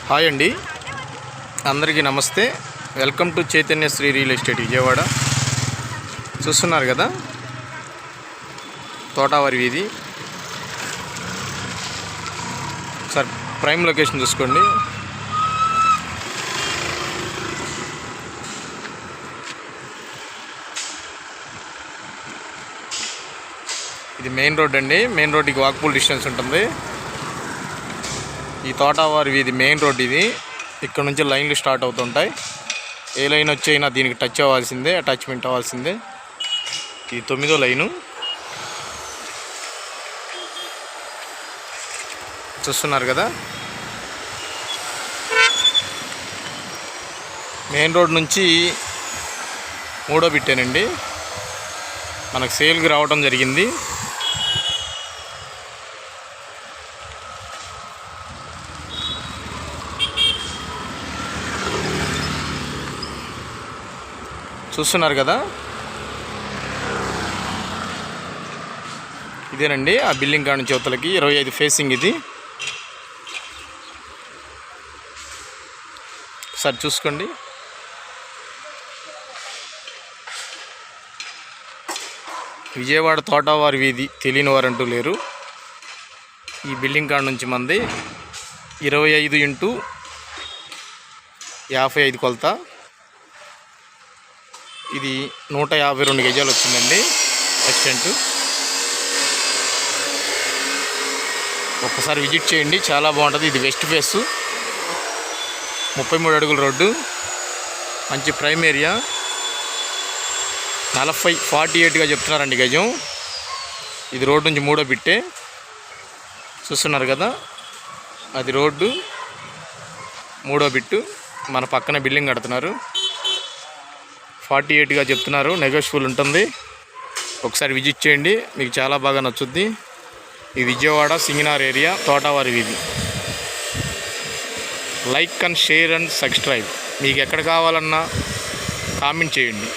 Hi అండి, అందరికీ నమస్తే. Welcome to Chaitanya Sri real estate Vijayawada. చూస్తున్నారు కదా, తోటావరి వీధి. సార్ ప్రైమ్ లొకేషన్ చూసుకోండి. ఇది మెయిన్ రోడ్ అండి. మెయిన్ రోడ్డుకి వాక్బుల్ డిస్టెన్స్ ఉంటుంది. ఈ తోటావారి వీధి మెయిన్ రోడ్ ఇది. ఇక్కడ నుంచి లైన్లు స్టార్ట్ అవుతుంటాయి. ఏ లైన్ వచ్చైనా దీనికి టచ్ అవ్వాల్సిందే, అటాచ్మెంట్ అవ్వాల్సిందే. ఇది 9వ లైను. చూస్తున్నారు కదా, మెయిన్ రోడ్ నుంచి 3వ బిట్టేనండి మనకు సేల్కి రావడం జరిగింది. చూస్తున్నారు కదా, ఇదేనండి ఆ బిల్డింగ్ కాడ నుంచి అవతలకి 25 ఫేసింగ్. ఇది సార్ చూసుకోండి. విజయవాడ తోటావారి వీధి తెలియని వారంటూ లేరు. ఈ బిల్డింగ్ కాడ నుంచి మంది 25x55 కొలత. ఇది 152 గజాలు వచ్చిందండి ఎక్స్టెంట్. ఒక్కసారి విజిట్ చేయండి, చాలా బాగుంటుంది. ఇది వెస్ట్ ఫేసు, 33 అడుగుల రోడ్డు, మంచి ప్రైమ్ ఏరియా. 48గా చెప్తున్నారండి గజం. ఇది రోడ్డు నుంచి 3వ బిట్టే. చూస్తున్నారు కదా, అది రోడ్డు 3వ బిట్టు. మన పక్కన బిల్డింగ్ కడుతున్నారు. 48గా చెప్తున్నారు, నెగోషియబుల్ ఉంటుంది. ఒకసారి విజిట్ చేయండి, మీకు చాలా బాగా నచ్చుద్ది. ఈ విజయవాడ సింగనార్ ఏరియా తోటావారి వీధి. Like and share and subscribe. మీకు ఎక్కడ కావాలన్నా కామెంట్ చేయండి.